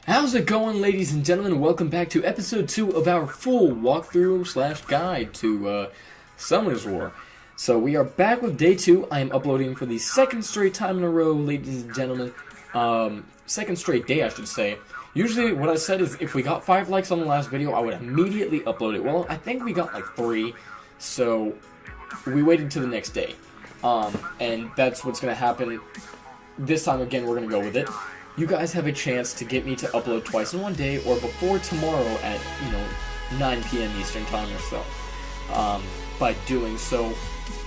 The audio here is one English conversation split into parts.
How's it going, ladies and gentlemen? Welcome back to episode 2 of our full walkthrough / guide to Summoner's War. So we are back with day 2. I am uploading for the second straight time in a row, ladies and gentlemen. Second straight day, I should say. Usually what I said is if we got 5 likes on the last video, I would immediately upload it. Well, I think we got like 3, so we waited to the next day. And that's what's going to happen. This time again, we're going to go with it. You guys have a chance to get me to upload twice in one day or before tomorrow at, 9 p.m. Eastern Time or so. By doing so,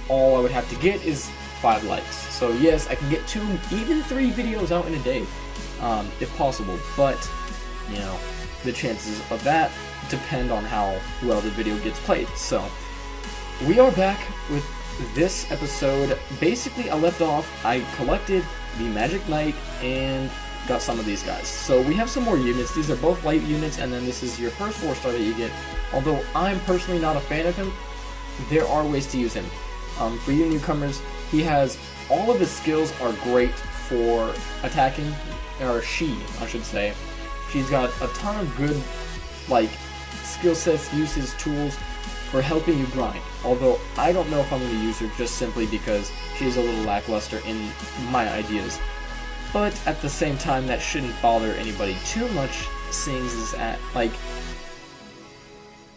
all I would have to get is 5 likes. So yes, I can get 2, even 3 videos out in a day, if possible. But, the chances of that depend on how well the video gets played. So, we are back with this episode. Basically, I left off, I collected the Magic Knight and got some of these guys. So we have some more units. These are both light units, and then this is your first 4-star that you get. Although I'm personally not a fan of him, there are ways to use him. For you newcomers, he has all of his skills are great for attacking, or she, I should say. She's got a ton of good, skill sets, uses, tools for helping you grind. Although I don't know if I'm going to use her just simply because she's a little lackluster in my ideas. But at the same time, that shouldn't bother anybody too much, seeing as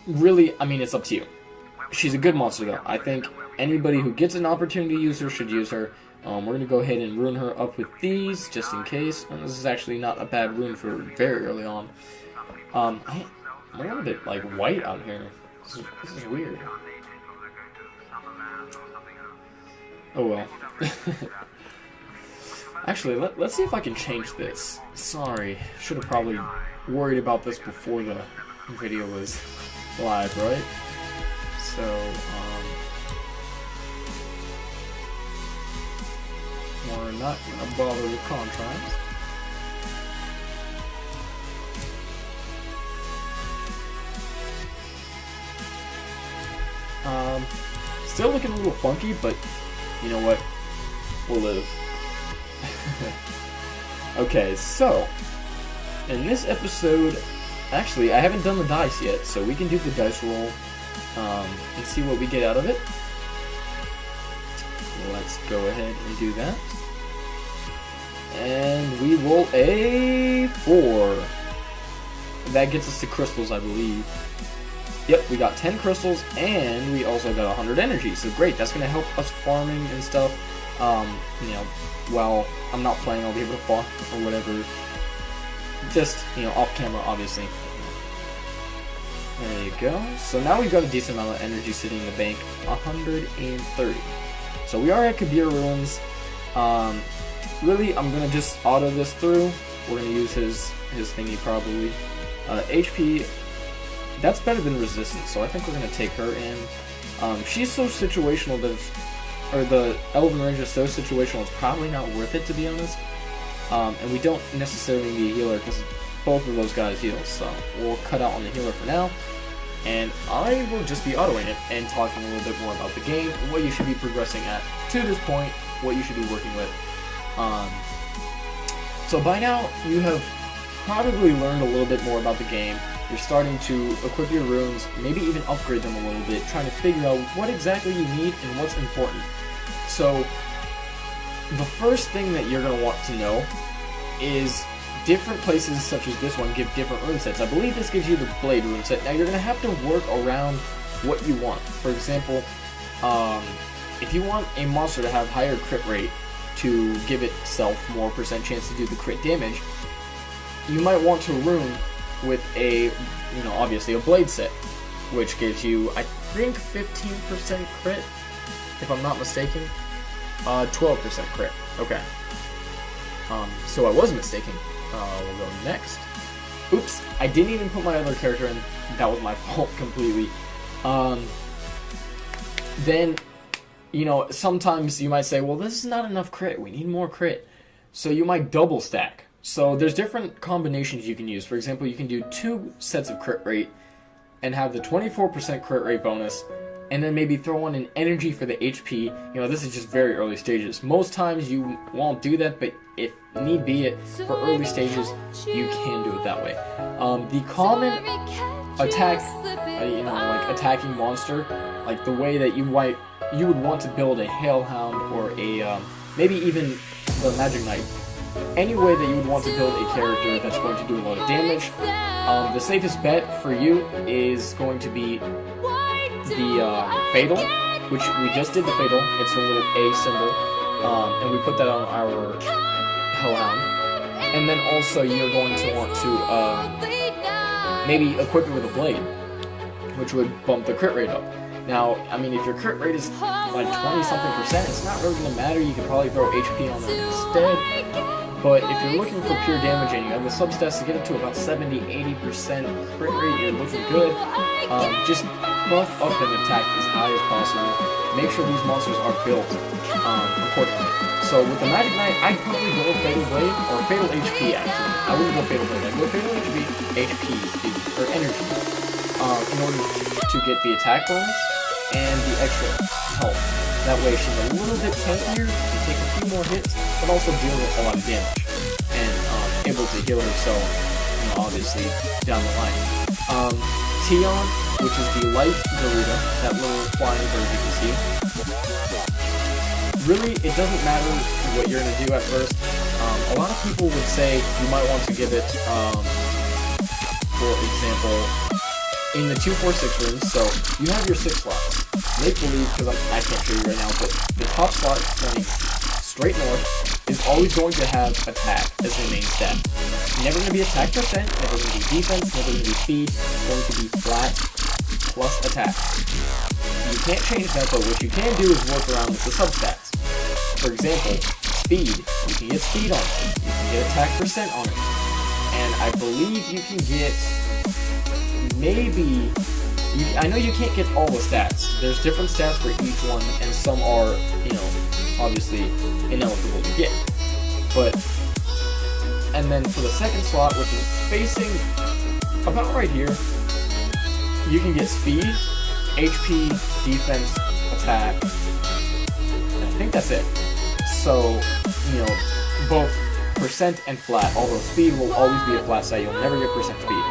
really, it's up to you. She's a good monster though. I think anybody who gets an opportunity to use her should use her. We're going to go ahead and rune her up with these, just in case. This is actually not a bad rune for very early on. I'm a little bit, white out here. This is weird. Oh well. Actually, let's see if I can change this. Sorry, should have probably worried about this before the video was live, right? So, we're not gonna bother with contrast. Still looking a little funky, but you know what? We'll live. Okay, so in this episode, actually, I haven't done the dice yet, so we can do the dice roll and see what we get out of it. Let's go ahead and do that. And we roll a 4. That gets us to crystals, I believe. Yep, we got 10 crystals, and we also got 100 energy, so great, that's going to help us farming and stuff. While I'm not playing, I'll be able to farm or whatever. Just, off camera, obviously. There you go. So now we've got a decent amount of energy sitting in the bank, 130. So we are at Kabir Ruins. Really, I'm going to just auto this through. We're going to use his thingy probably. HP, that's better than resistance, so I think we're going to take her in. She's so situational that the Elven Range is so situational, it's probably not worth it, to be honest. And we don't necessarily need a healer, because both of those guys heal, so we'll cut out on the healer for now. And I will just be autoing it, and talking a little bit more about the game, what you should be progressing at to this point, what you should be working with. So by now, you have probably learned a little bit more about the game. You're starting to equip your runes, maybe even upgrade them a little bit, trying to figure out what exactly you need and what's important. So, the first thing that you're going to want to know is different places such as this one give different rune sets. I believe this gives you the Blade rune set. Now, you're going to have to work around what you want. For example, if you want a monster to have higher crit rate to give itself more % chance to do the crit damage, you might want to rune with a, obviously a blade set, which gives you, I think, 15% crit, if I'm not mistaken. 12% crit. Okay. So I was mistaken. We'll go next. Oops, I didn't even put my other character in. That was my fault completely. Then, sometimes you might say, well, this is not enough crit. We need more crit. So you might double stack. So there's different combinations you can use. For example, you can do 2 sets of crit rate and have the 24% crit rate bonus, and then maybe throw on an energy for the HP. You know, this is just very early stages. Most times you won't do that, but if need be it for early stages, you can do it that way. The common attack, you know, like attacking monster, like the way that you would want to build a Hellhound or a maybe even the Magic Knight. Any way that you would want to build a character that's going to do a lot of damage, the safest bet for you is going to be the Fatal, which we just did the Fatal. It's a little A symbol, and we put that on our Hellhound. And then also you're going to want to maybe equip it with a Blade, which would bump the crit rate up. Now, I mean, if your crit rate is like 20-something%, it's not really going to matter. You can probably throw HP on it instead. But if you're looking for pure damage and you have the substats to get up to about 70-80% crit rate, you're looking good. Just buff up and attack as high as possible. Make sure these monsters are built accordingly. So with the Magic Knight, I'd probably go Fatal Blade, or Fatal HP actually. I wouldn't go Fatal Blade, I'd go Fatal HP, or Energy, in order to get the attack bonus and the extra health. That way she's a little bit tankier, can take a few more hits, but also deal with a lot of damage. And able to heal herself, you know, obviously, down the line. Tion, which is the light Garuda, that little flying bird you can see. Really, it doesn't matter what you're going to do at first. A lot of people would say you might want to give it, for example, in the 2-4-6 rooms, so you have your 6 slots. Make believe, because I can't show you right now, but the top slot pointing straight north is always going to have attack as the main stat. Never going to be attack percent, never going to be defense, never going to be speed, it's going to be flat plus attack. You can't change that, but what you can do is work around with the substats. For example, speed. You can get speed on it. You can get attack percent on it. And I believe you can get maybe... I know you can't get all the stats. There's different stats for each one, and some are, you know, obviously ineligible to get. But, and then for the second slot, which is facing about right here, you can get speed, HP, defense, attack, and I think that's it. So, you know, both percent and flat, although speed will always be a flat stat, you'll never get percent speed.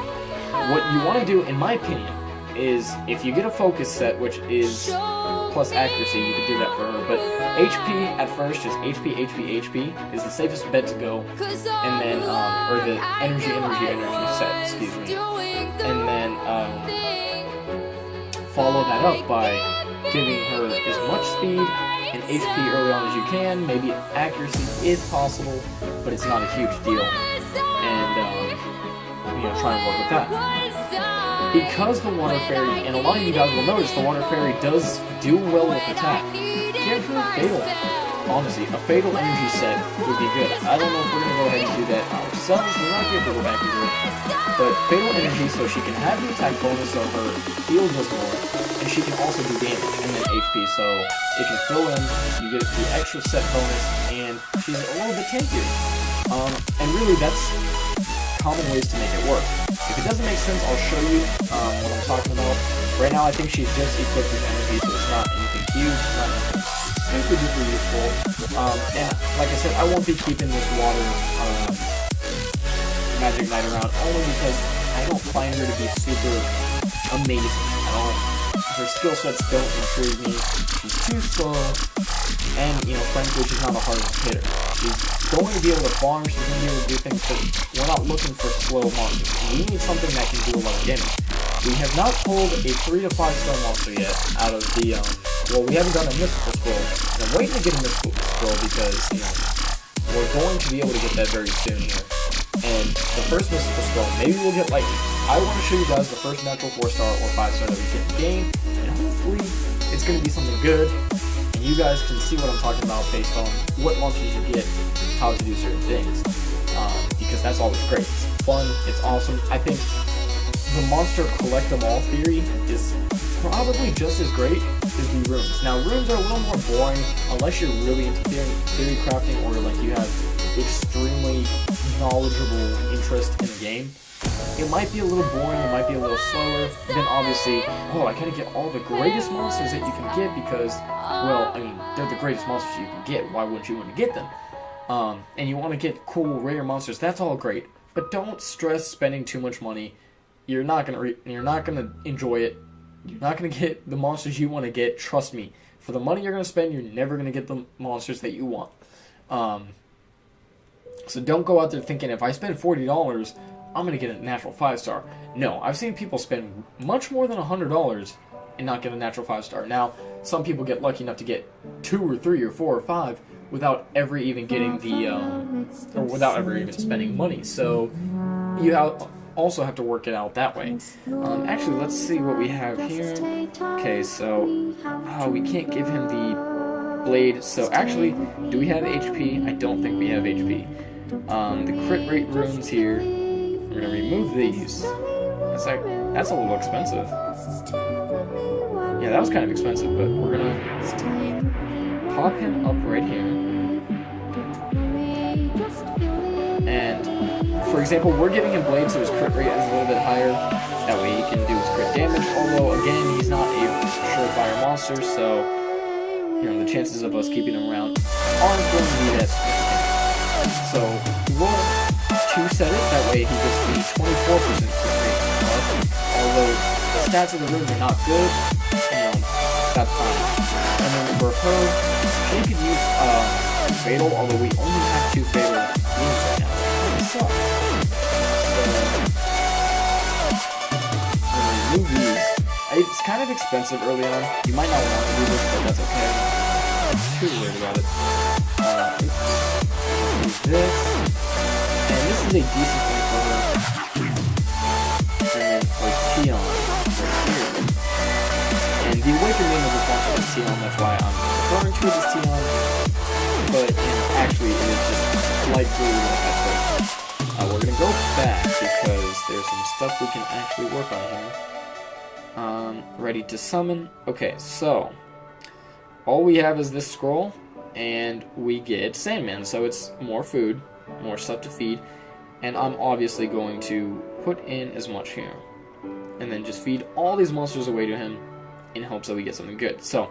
What you want to do, in my opinion, is if you get a focus set, which is plus accuracy, you can do that for her, but HP at first, just HP, HP, HP is the safest bet to go, and then, or the energy set, excuse me, and then, follow that up by giving her as much speed and HP early on as you can. Maybe accuracy is possible, but it's not a huge deal, and, you know, try and work with that. Because the Water Fairy, and a lot of you guys will notice, the Water Fairy does do well with attack. Give her Fatal. Honestly, a Fatal energy set would be good. I don't know if we're going to go ahead and do that ourselves. We might be able to go back and do it. But Fatal energy, so she can have the attack bonus, so her heal does more, and she can also do damage, and then HP, so it can fill in, you get the extra set bonus, and she's a little bit tankier. And really, that's common ways to make it work. If it doesn't make sense, I'll show you what I'm talking about. Right now, I think she's just equipped with energy, so it's not anything huge, it's not anything super duper useful. And like I said, I won't be keeping this water Magic Knight around only because I don't find her to be super amazing at all. Her skill sets don't intrigue me. She's too slow, and you know, frankly, she's not a hard hitter. She's going to be able to farm, she's going to be able to do things, but we're not looking for slow monsters. We need something that can do a lot of damage. We have not pulled a 3 to 5 star monster yet out of the, well, we haven't done a Mystical Scroll. And I'm waiting to get a Mystical Scroll because, you know, we're going to be able to get that very soon here. And the first Mystical Scroll, maybe we'll get, like, I want to show you guys the first natural 4 star or 5 star that we get in the game, and hopefully it's going to be something good. And you guys can see what I'm talking about based on what monsters you get, how to do certain things, because that's always great. It's fun, it's awesome. I think the monster collect them all theory is probably just as great as the runes. Now, runes are a little more boring unless you're really into theory crafting or like you have extremely knowledgeable interest in the game. it might be a little boring, it might be a little slower. But then obviously, oh, I gotta get all the greatest monsters that you can get because, well, I mean, they're the greatest monsters you can get. Why wouldn't you want to get them? And you want to get cool, rare monsters. That's all great, but don't stress spending too much money. You're not gonna enjoy it. You're not gonna get the monsters you want to get. Trust me. For the money you're gonna spend, you're never gonna get the monsters that you want. So don't go out there thinking if I spend $40, I'm gonna get a natural 5-star. No, I've seen people spend much more than $100 and not get a natural 5-star. Now, some people get lucky enough to get 2 or 3 or 4 or 5 without ever even getting the, or without ever even spending money. So you also have to work it out that way. Actually, let's see what we have here. Okay, so we can't give him the blade. So actually, do we have HP? I don't think we have HP. The crit rate runes here. We're gonna remove these. That's a little expensive. Yeah, that was kind of expensive, but we're gonna pop him up right here. And for example, we're giving him blade, so his crit rate is a little bit higher. That way he can do his crit damage. Although again, he's not a surefire monster, so you know the chances of us keeping him around aren't going to be that significant. So we'll 2-set it. That way he gets the 24% crit rate. Although the stats of the runes are not good, that's fine. And then for her, she could use fatal. Although we only have 2 fatal runes right now. So, remove these. It's kind of expensive early on. You might not want to do this, but that's okay. I'm not too worried about it. Use this. And this is a decent thing for her. And then for Tion, right here. And the awakened name of this monster is Tion, that's why I'm referring to it as Tion. But actually, it is just light blue and that's it. We're gonna go back because there's some stuff we can actually work on here. Ready to summon. Okay, so all we have is this scroll, and we get Sandman. So it's more food, more stuff to feed, and I'm obviously going to put in as much here, and then just feed all these monsters away to him in hopes that we get something good. So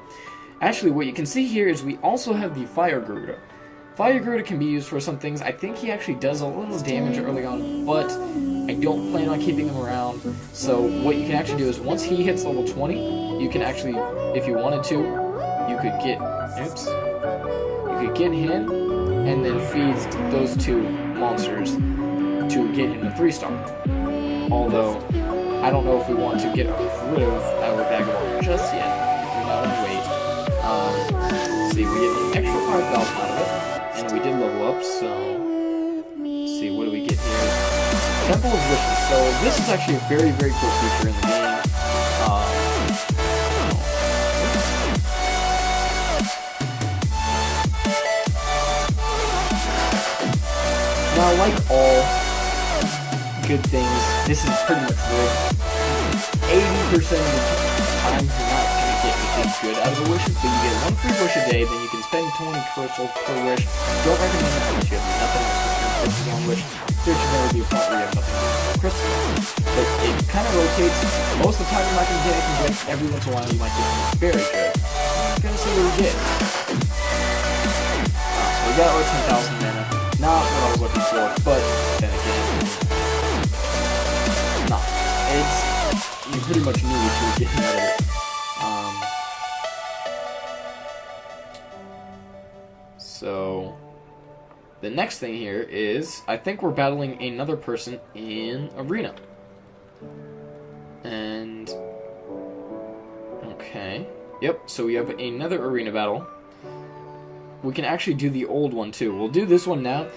actually, what you can see here is we also have the Fire Garuda. Fire Garuda can be used for some things. I think he actually does a little damage early on, but I don't plan on keeping him around. So what you can actually do is once he hits level 20, you can actually, if you wanted to, you could get, you could get him and then feed those 2 monsters to get him a 3-star. Although, I don't know if we want to get rid of our Vagabond just yet. We might want to wait. Let's see, we get an extra 5,000 out of it. And we did level up, so let's see, what do we get here? Temple of Wishes. So this is actually a very, very cool feature in the game. Now, like all good things, this is pretty much rigged. 80% of the time, you're not going to get anything good out of the wishes, but you get 1 free wish a day, then you can spend 20 crystals per wish. Don't recommend it unless you have nothing else to spend crystals on wish. There should never be a point where you have nothing else to spend crystals on. But it kind of rotates. Most of the time you're not going to get anything good. Every once in a while you might get something very good. I'm going to see what we get. So we got our 10,000 mana. Not what I was looking for, but then again, nah. You pretty much knew what you were getting out of it. So the next thing here is, I think we're battling another person in Arena. And okay, yep. So we have another Arena battle. We can actually do the old one too. We'll do this one now.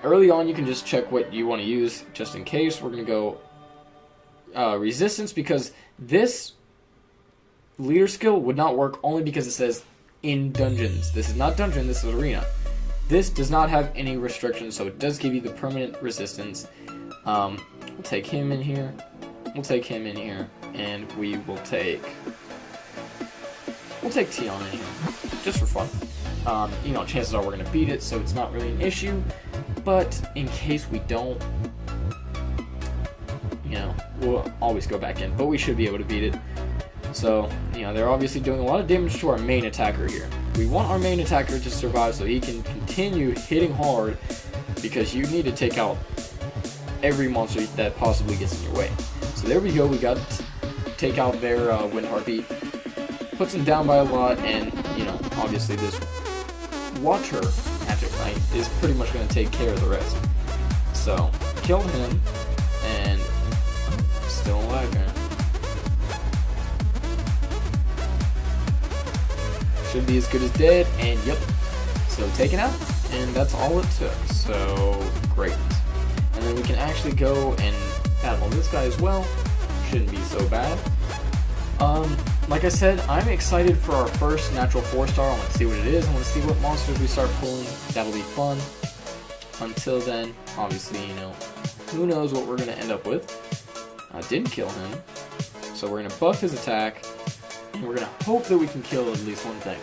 Early on, you can just check what you want to use, just in case. We're gonna go Resistance, because this leader skill would not work only because it says in dungeons. This is not dungeon, this is Arena. This does not have any restrictions, so it does give you the permanent resistance. We'll take him in here. We'll take him in here, and we will take Tion in here, just for fun. Chances are we're gonna beat it, so it's not really an issue. But in case we don't, you know, we'll always go back in, but we should be able to beat it. So, you know, they're obviously doing a lot of damage to our main attacker here. We want our main attacker to survive so he can continue hitting hard, because you need to take out every monster that possibly gets in your way. So there we go, we got to take out their Wind Harpy. Puts him down by a lot, and, you know, obviously this Water Magic Knight is pretty much going to take care of the rest. So, killed him, and still alive, man. Should be as good as dead, and yep. So taken out, and that's all it took. So great. And then we can actually go and battle this guy as well. Shouldn't be so bad. Like I said, I'm excited for our first natural 4-star. I want to see what it is. I want to see what monsters we start pulling. That'll be fun. Until then, obviously, you know, who knows what we're going to end up with. I didn't kill him. So we're going to buff his attack. And we're going to hope that we can kill at least one thing.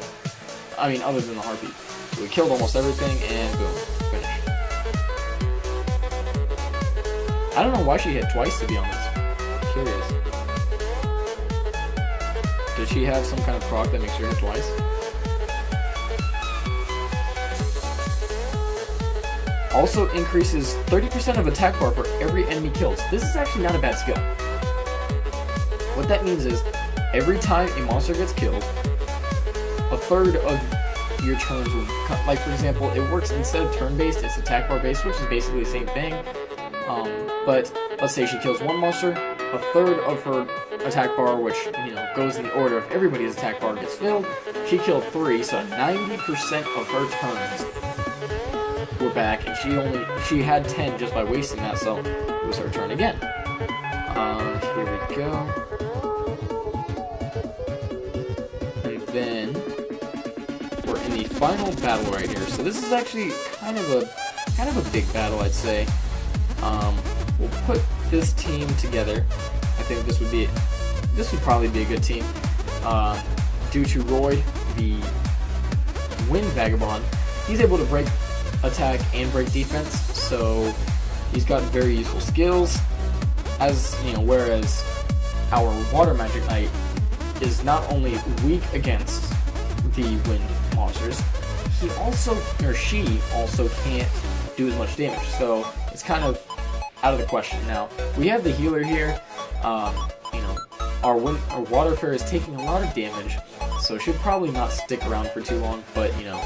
I mean, other than the Harpy. So we killed almost everything, and boom, finished. I don't know why she hit twice, to be honest. I'm curious. Does she have some kind of proc that makes her hit twice? Also increases 30% of attack bar for every enemy killed. This is actually not a bad skill. What that means is, every time a monster gets killed, a third of your turns will cut. Like, for example, it works instead of turn-based, it's attack bar-based, which is basically the same thing. But let's say she kills one monster, a third of her attack bar, which, you know, goes in the order of everybody's attack bar gets filled. She killed 3, so 90% of her turns were back, and she had 10 just by wasting that, so it was her turn again. Here we go. And then we're in the final battle right here. So this is actually kind of a big battle, I'd say. We'll put this team together. I think this would probably be a good team. Due to Roy, the Wind Vagabond, he's able to break attack and break defense, so he's got very useful skills. As you know, whereas our Water Magic Knight is not only weak against the wind monsters, she also can't do as much damage. So it's kind of out of the question. Now we have the healer here. You know, our Water Fairy is taking a lot of damage, so should probably not stick around for too long. But you know,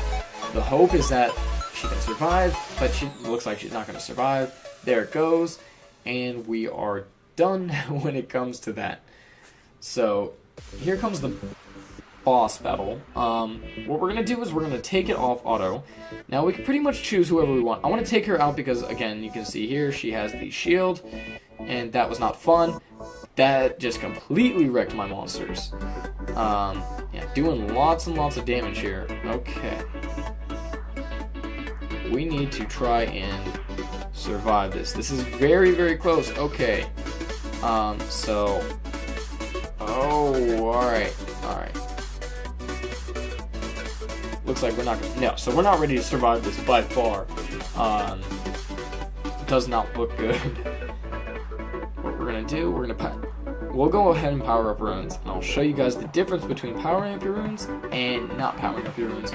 the hope is that she can survive, but she looks like she's not going to survive. There it goes, and we are done when it comes to that. So here comes the boss battle. What we're going to do is we're going to take it off auto. Now we can pretty much choose whoever we want. I want to take her out because, again, you can see here she has the shield, and that was not fun. That just completely wrecked my monsters. Yeah, doing lots and lots of damage here. Okay. We need to try and survive this. This is very, very close. Okay. So... Oh, alright. Alright. Looks like we're not gonna... No, so we're not ready to survive this by far. Does not look good. What we're gonna do, we'll go ahead and power up runes, and I'll show you guys the difference between powering up your runes and not powering up your runes,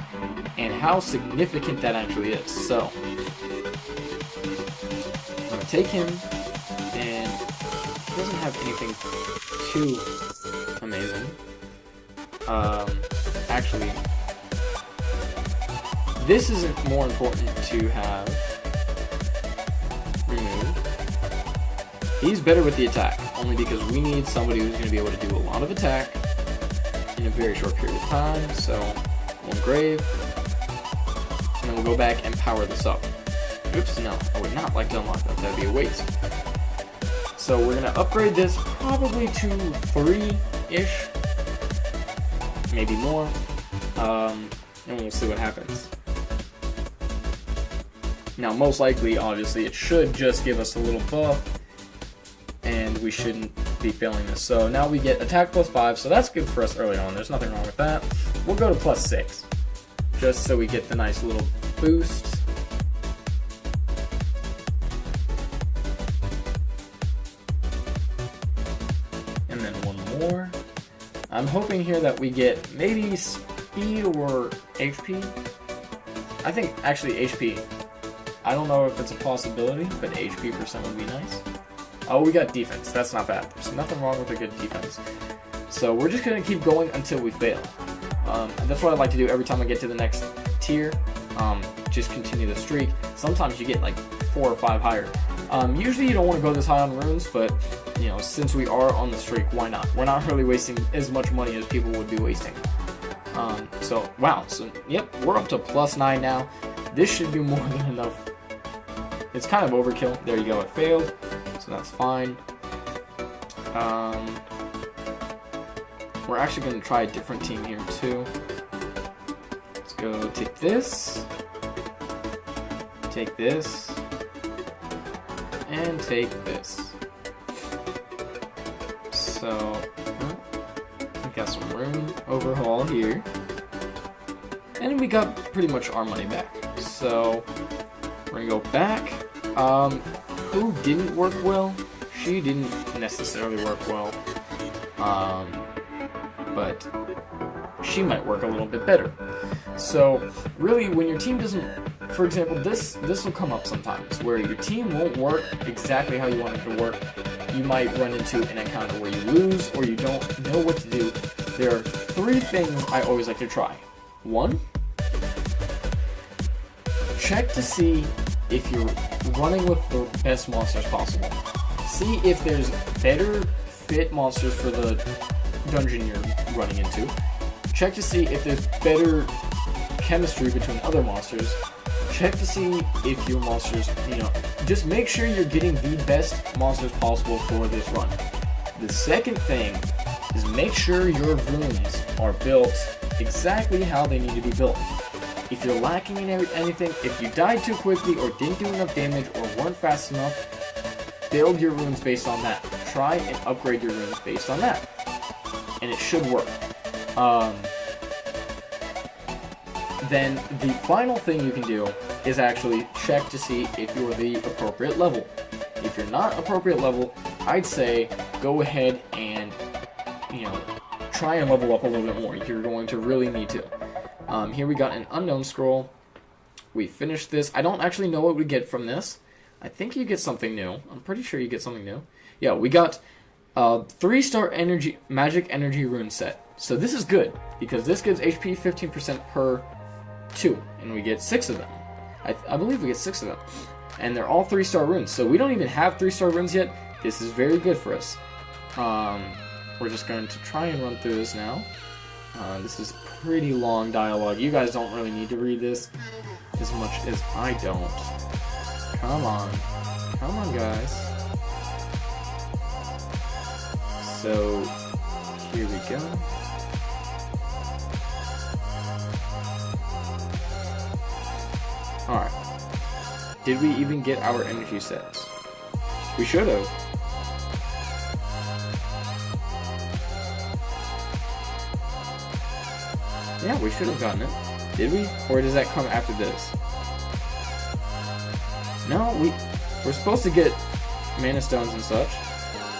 and how significant that actually is. So, I'm gonna take him, and he doesn't have anything too amazing. Actually, this isn't more important to have removed. He's better with the attack, only because we need somebody who's going to be able to do a lot of attack in a very short period of time. So, we'll engrave, and then we'll go back and power this up. Oops, no, I would not like to unlock that. That'd be a waste. So we're going to upgrade this probably to 3-ish, maybe more, and we'll see what happens. Now, most likely, obviously, it should just give us a little buff, and we shouldn't be failing this. So now we get attack +5, so that's good for us early on. There's nothing wrong with that. We'll go to +6, just so we get the nice little boost. and one more. I'm hoping here that we get maybe speed or HP. I think actually HP. I don't know if it's a possibility, but HP % would be nice. Oh, we got defense. That's not bad. There's nothing wrong with a good defense. So we're just going to keep going until we fail. That's what I like to do every time I get to the next tier. Just continue the streak. Sometimes you get like 4 or 5 higher. Usually you don't want to go this high on runes, but you know, since we are on the streak, why not? We're not really wasting as much money as people would be wasting. So wow. So yep, we're up to +9 now. This should be more than enough. It's kind of overkill. There you go. It failed, so that's fine. We're actually going to try a different team here too. Let's go take this, and take this. So we got some rune overhaul here, and we got pretty much our money back. So we're gonna go back. Who didn't work well? She didn't necessarily work well. But she might work a little bit better. So really, when your team doesn't, for example, this will come up sometimes where your team won't work exactly how you want it to work. You might run into an encounter where you lose or you don't know what to do. There are 3 things I always like to try. 1, check to see if you're running with the best monsters possible. See if there's better fit monsters for the dungeon you're running into. Check to see if there's better chemistry between other monsters. Check to see if your monsters, just make sure you're getting the best monsters possible for this run. The second thing is make sure your runes are built exactly how they need to be built. If you're lacking in anything, if you died too quickly or didn't do enough damage or weren't fast enough, build your runes based on that. Try and upgrade your runes based on that. And it should work. Then the final thing you can do is actually check to see if you're the appropriate level. If you're not appropriate level, I'd say go ahead and try and level up a little bit more. You're going to really need to. Here we got an unknown scroll. We finished this. I don't actually know what we get from this. I think you get something new. I'm pretty sure you get something new. Yeah, we got 3-star energy magic energy rune set. So this is good because this gives HP 15% per 2, and we get 6 of them. I believe we get 6 of them, and they're all 3-star runes. So we don't even have 3-star runes yet. This is very good for us. We're just going to try and run through this now. This is pretty long dialogue. You guys don't really need to read this as much as I don't. Come on, guys. So here we go. Alright. Did we even get our energy sets? We should have. Yeah, we should have gotten it. Did we? Or does that come after this? No, we're supposed to get mana stones and such.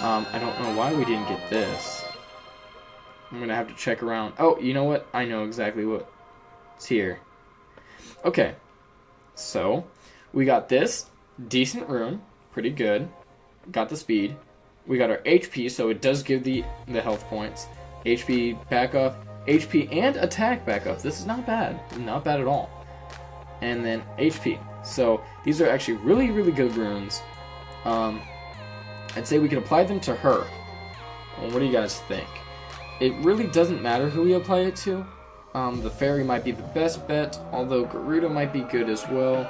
I don't know why we didn't get this. I'm gonna have to check around. Oh, you know what? I know exactly what's here. Okay. So, we got this. Decent rune. Pretty good. Got the speed. We got our HP, so it does give the health points. HP backup. HP and attack backup. This is not bad. Not bad at all. And then HP. So, these are actually really, really good runes. I'd say we can apply them to her. Well, what do you guys think? It really doesn't matter who we apply it to. The fairy might be the best bet, although Garuda might be good as well.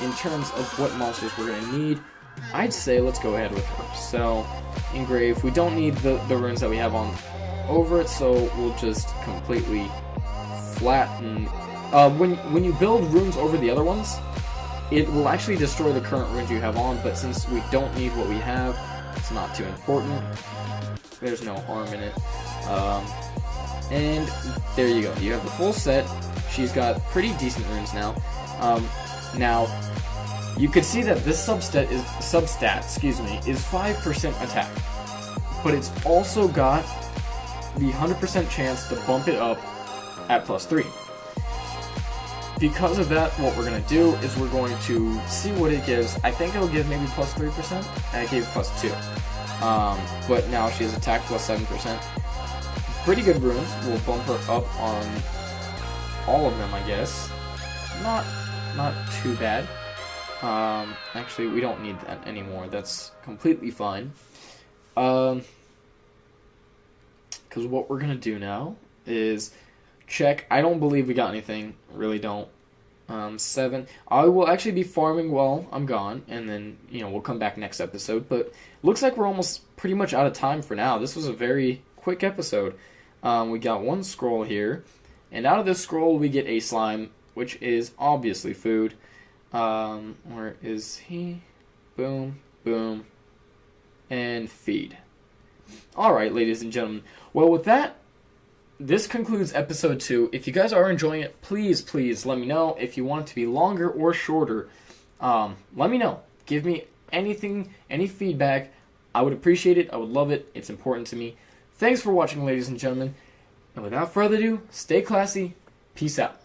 In terms of what monsters we're going to need, I'd say let's go ahead with her. So, Engrave, we don't need the runes that we have on over it, so we'll just completely flatten. When you build runes over the other ones, it will actually destroy the current runes you have on, but since we don't need what we have, it's not too important. There's no harm in it. And there you go. You have the full set. She's got pretty decent runes now. Now, you could see that this substat, is 5% attack. But it's also got the 100% chance to bump it up at +3. Because of that, what we're going to do is we're going to see what it gives. I think it'll give maybe +3%, and it gave +2. But now she has attack +7%. Pretty good runes. We'll bump her up on all of them, I guess. Not too bad. Actually, we don't need that anymore. That's completely fine. Because what we're going to do now is check. I don't believe we got anything. Really don't. 7. I will actually be farming while I'm gone, and then, we'll come back next episode. But looks like we're almost pretty much out of time for now. This was a very quick episode. We got one scroll here, and out of this scroll we get a slime, which is obviously food. Where is he? Boom, boom, and feed. Alright, ladies and gentlemen. Well, with that, this concludes episode 2. If you guys are enjoying it, please let me know. If you want it to be longer or shorter, let me know. Give me anything, any feedback. I would appreciate it. I would love it. It's important to me. Thanks for watching, ladies and gentlemen. And without further ado, stay classy. Peace out.